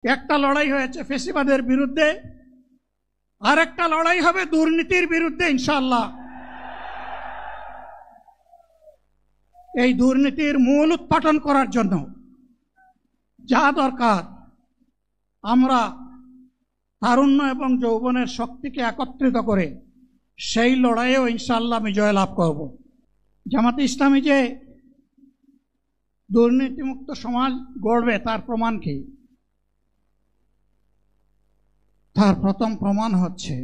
একটা লড়াই হয়েছে ফেসিবাদের বিরুদ্ধে, আর একটা লড়াই হবে দুর্নীতির বিরুদ্ধে ইনশাআল্লাহ। এই দুর্নীতির মূল উৎপাটন করার জন্য যা দরকার, আমরা তারুণ্য এবং যৌবনের শক্তিকে একত্রিত করে সেই লড়াইয়েও ইনশাআল্লাহ আমি জয়লাভ করব। জামাতে ইসলামী যে দুর্নীতিমুক্ত সমাজ গড়বে তার প্রমাণ কি? তার প্রথম প্রমাণ হচ্ছে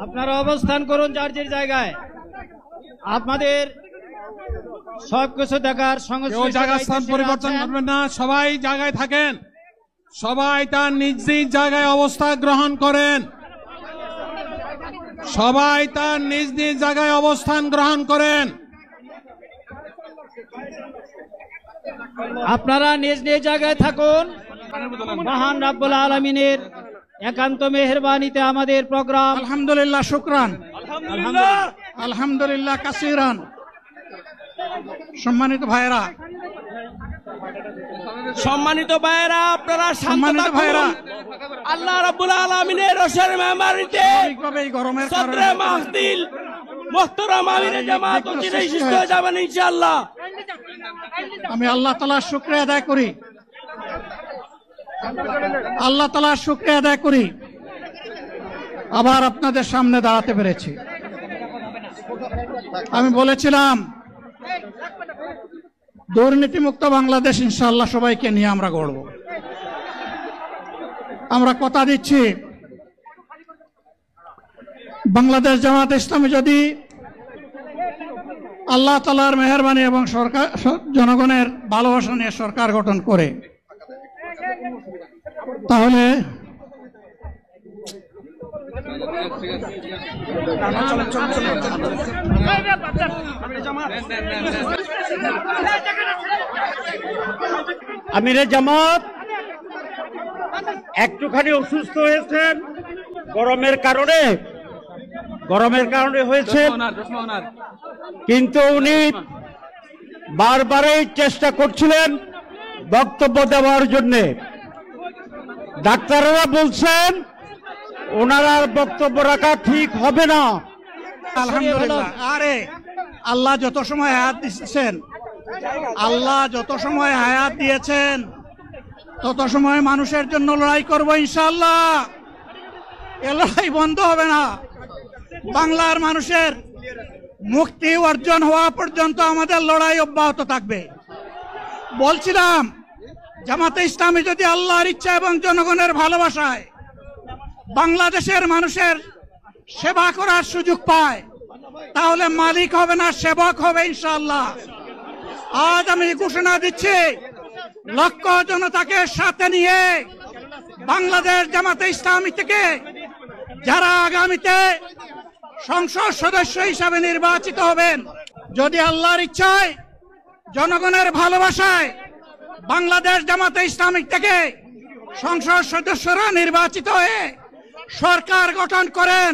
আপনারা অবস্থান করুন যার যার জায়গায়। আপনাদের সবকিছু দেখার জায়গা স্থান পরিবর্তন করবেন না, সবাই জায়গায় থাকেন, সবাই তার নিজ নিজ জায়গায় অবস্থান গ্রহণ করেন, সবাই তার নিজ নিজ জায়গায় অবস্থান গ্রহণ করেন। আপনারা নিজ নিজ জায়গায় থাকুন। মহান রাব্বুল আলামিনের একান্ত মেহেরবানিতে আমাদের প্রোগ্রাম আলহামদুলিল্লাহ, শুকরান, আলহামদুলিল্লাহ কাসিরান। সম্মানিত ভাইরা, আপনারা সম্মানিত ভাইরা, আল্লাহ রাব্বুল আলামিনের রোশের মেহমানিতে গরমের সদরে মাহফিল মুহতারাম আমিরে জামাত অচিরেই সুস্থ হয়ে যাবেন ইনশাআল্লাহ। আমি আল্লাহ তাআলার শুকরিয়া আদায় করি, আল্লাহ তাআলার শুকরিয়া আদায় করি আবার আপনাদের সামনে দাঁড়াতে পেরেছি। আমি বলেছিলাম দুর্নীতিমুক্ত বাংলাদেশ ইনশাআল্লাহ সবাইকে নিয়ে আমরা গড়ব। আমরা কথা দিচ্ছি, বাংলাদেশ জামাত ইসলামী যদি আল্লাহ তাআলার মেহেরবানি এবং সরকার জনগণের ভালোবাসা নিয়ে সরকার গঠন করে, তাহলে আমিরে জামাত একটুখানি অসুস্থ হয়েছেন, গরমের কারণে হয়েছে, কিন্তু উনি বারবারই চেষ্টা করছিলেন বক্তব্য দেওয়ার জন্য। ডাক্তাররা বলছেন ওনার আর বক্তব্য রাখা ঠিক হবে না। আলহামদুলিল্লাহ। আরে আল্লাহ যত সময় হায়াত দিয়েছেন, আল্লাহ যত সময় হায়াত দিয়েছেন তত সময় মানুষের জন্য লড়াই করব ইনশাআল্লাহ। এ লড়াই বন্ধ হবে না। বাংলার মানুষের মুক্তি অর্জন হওয়া পর্যন্ত আমাদের লড়াই অব্যাহত থাকবে। বলছিলাম জামাতে ইসলামী যদি আল্লাহর ইচ্ছা এবং জনগণের ভালোবাসায় বাংলাদেশের মানুষের সেবা করার সুযোগ পায়, তাহলে মালিক হবে না, সেবক হবে ইনশাআল্লাহ। আজ আমি ঘোষণা দিচ্ছি, লক্ষ জনতাকে সাথে নিয়ে বাংলাদেশ জামাতে ইসলামী থেকে যারা আগামীতে সংসদ সদস্য হিসাবে নির্বাচিত হবেন, যদি আল্লাহর ইচ্ছায় জনগণের ভালোবাসায় বাংলাদেশ জামাতে ইসলামী থেকে সংসদ সদস্যরা নির্বাচিত হয়ে সরকার গঠন করেন,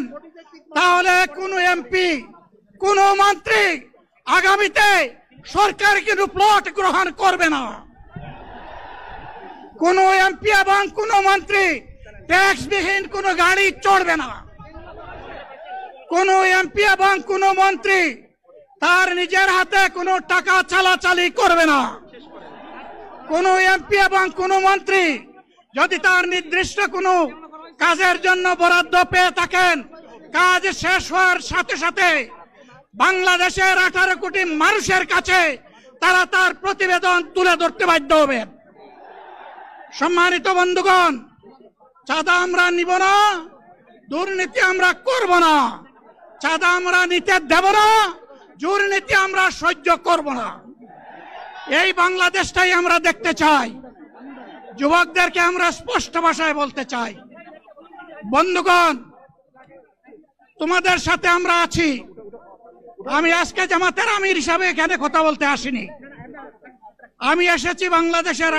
তাহলে কোন এমপি, কোন মন্ত্রী আগামীতে সরকার কিন্তু প্লট গ্রহণ করবে না। কোন এমপি এবং কোন মন্ত্রী ট্যাক্সবিহীন কোন গাড়ি চড়বে না। কোন এমপি এবং কোন মন্ত্রী তার নিজের হাতে কোনো টাকা চালাচালি করবে না। কোন এমপি এবং কোন মন্ত্রী যদি তার নির্দিষ্ট কোনো কাজের জন্য বরাদ্দ পেয়ে থাকেন, কাজ শেষ হওয়ার সাথে সাথে বাংলাদেশের 18 কোটি মানুষের কাছে তারা তার প্রতিবেদন তুলে ধরতে বাধ্য হবে। সম্মানিত বন্ধুগণ, চাঁদা আমরা নিব না, দুর্নীতি আমরা করব না, চাঁদা আমরা নিতে দেব না, দুর্নীতি আমরা সহ্য করব না। এই বাংলাদেশটাই আমরা দেখতে চাই। যুবকদেরকে আমরা স্পষ্ট ভাষায় বলতে চাই, বন্ধুগণ তোমাদের সাথে আমরা আছি। আমি আজকে জামাতের আমির হিসাবে এখানে কথা বলতে আসিনি। আমি এসেছি বাংলাদেশের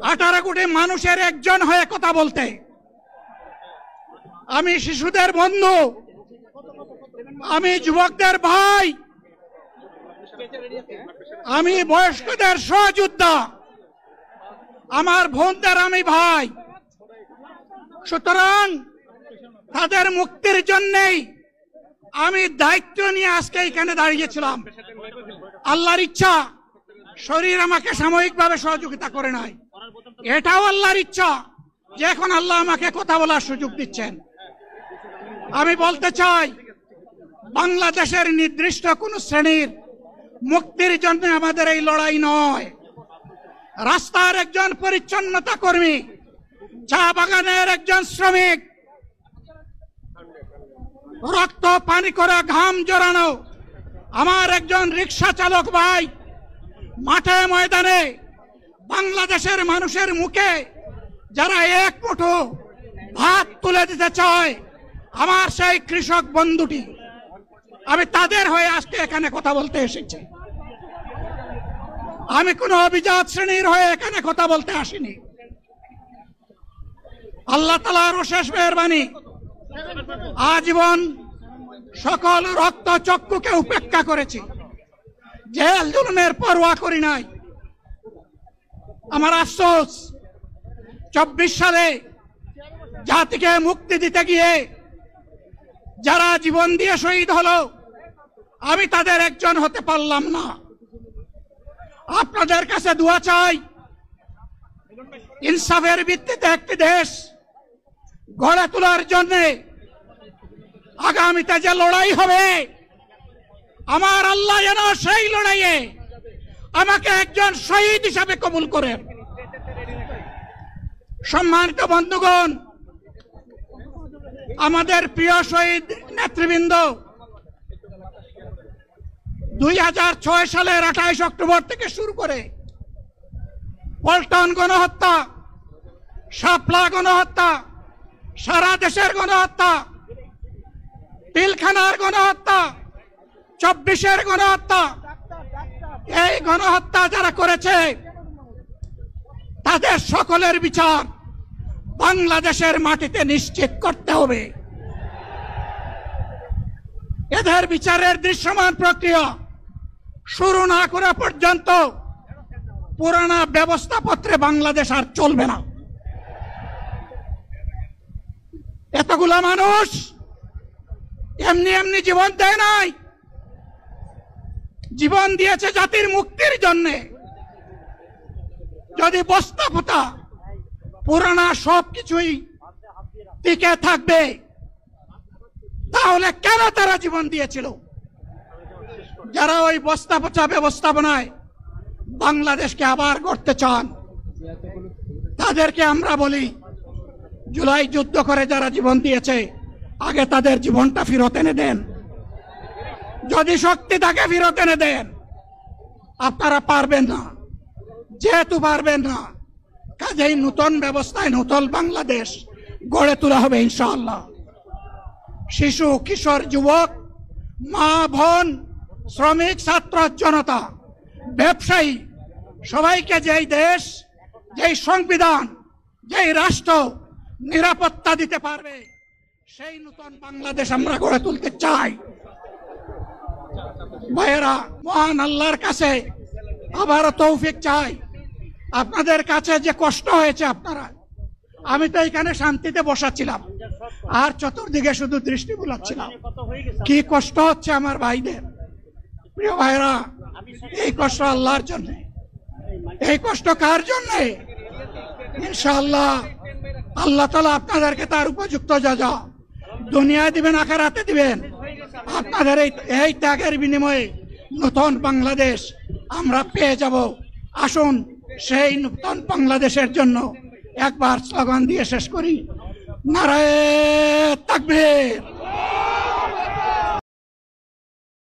18 কোটি মানুষের একজন হয়ে কথা বলতে। আমি শিশুদের বন্ধু, আমি যুবকদের ভাই, আমি বয়স্কদের সহযোদ্ধা, আমার বোনদের আমি ভাই। সুতরাং তাদের মুক্তির জন্যই আমি দায়িত্ব নিয়ে আজকে এখানে দাঁড়িয়েছিলাম। আল্লাহর ইচ্ছা শরীর আমাকে সাময়িকভাবে সহযোগিতা করে নাই, এটাও আল্লাহর ইচ্ছা যে এখন আল্লাহ আমাকে কথা বলার সুযোগ দিচ্ছেন। আমি বলতে চাই, বাংলাদেশের নির্দিষ্ট কোন শ্রেণীর মুক্তির জন্য আমাদের এই লড়াই নয়। রাস্তার একজন পরিচ্ছন্নতা কর্মী, চা বাগানের একজন শ্রমিক, রক্ত পানি করা ঘাম জড়ানো আমার একজন রিক্সা চালক ভাই মাঠে ময়দানে বাংলাদেশের মানুষের মুখে যারা এক মুঠো ভাত তুলে দিতে চায়, আমার সেই কৃষক বন্ধুটি, আমি তাদের হয়ে আজকে এখানে কথা বলতে এসেছি। আমি কোন অভিজাত শ্রেণীর হয়ে এখানে কথা বলতে আসিনি। আল্লাহ তাআলার অশেষ মেহেরবানি, আজীবন সকল রক্ত চক্ষুকে উপেক্ষা করেছি, জেল জুলুমের পরোয়া করি নাই। আমার আফসোস, 24 সালে জাতিকে মুক্তি দিতে গিয়ে যারা জীবন দিয়ে শহীদ হলো, আমি তাদের একজন হতে পারলাম না। আপনাদের কাছে দোয়া চাই, ইনসাফের ভিত্তিতে একটি দেশ গড়ে তোলার জন্য আগামীতে যে লড়াই হবে, আমার আল্লাহ যেন সেই লড়াইয়ে আমাকে একজন শহীদ হিসাবে কবুল করেন। সম্মানিত বন্ধুগণ, আমাদের প্রিয় শহীদ নেতৃবৃন্দ 2006 সালের 28 অক্টোবর থেকে শুরু করে পল্টন গণহত্যা, শাপলা গণহত্যা, সারা দেশের গণহত্যা, পিলখানার গণহত্যা, 24-এর গণহত্যা, এই গণহত্যা যারা করেছে তাদের সকলের বিচার বাংলাদেশের মাটিতে নিশ্চিত করতে হবে। এদের বিচারের দৃশ্যমান প্রক্রিয়া শুরু না করা পর্যন্ত পুরানা ব্যবস্থাপত্রে বাংলাদেশ আর চলবে না। এতগুলা মানুষ এমনি এমনি জীবন দেয় নাই, জীবন দিয়েছে জাতির মুক্তির জন্য। যদি বস্তাপোতা পুরানা সবকিছুই টিকে থাকবে, তাহলে কেন তারা জীবন দিয়েছিল? যারা ওই বস্তাপচা ব্যবস্থাপনায় বাংলাদেশকে আবার গড়তে চান, তাদেরকে আমরা বলি, জুলাই যুদ্ধ করে যারা জীবন দিয়েছে, আগে তাদের জীবনটা ফেরত এনে দেন। যদি শক্তি থাকে ফেরত এনে দেন। আপনারা পারবেন না, যেহেতু পারবেন না, কাজেই নতুন ব্যবস্থায় নতুন বাংলাদেশ গড়ে তোলা হবে ইনশাআল্লাহ। শিশু, কিশোর, যুবক, মা, বোন, শ্রমিক, ছাত্র, জনতা, ব্যবসায়ী, সবাইকে যেই দেশ, যেই সংবিধান, যেই রাষ্ট্র নিরাপত্তা দিতে পারবে, সেই নতুন বাংলাদেশ আমরা গড়ে তুলতে চাই। ভাইয়েরা, মহান আল্লাহর কাছে আবারও তৌফিক চাই। আপনাদের কাছে যে কষ্ট হয়েছে, আপনারা, আমি তো এখানে শান্তিতে বসাচ্ছিলাম আর চতুর্দিকে শুধু দৃষ্টি বুলাচ্ছিলাম। কি কষ্ট হচ্ছে আমার ভাইদের। প্রিয় ভাইরা, এই কষ্ট আল্লাহর জন্য। এই কষ্ট কার জন্য? ইনশাআল্লাহ আল্লাহ তাআলা আপনাদেরকে তার উপযুক্ত জাযা দুনিয়ায় দিবেন, আখিরাতে দিবেন। আপনাদের এই ত্যাগের বিনিময়ে নতুন বাংলাদেশ আমরা পেয়ে যাব। আসুন সেই নতুন বাংলাদেশের জন্য একবার স্লোগান দিয়ে শেষ করি। নারায়ে তাকবীর।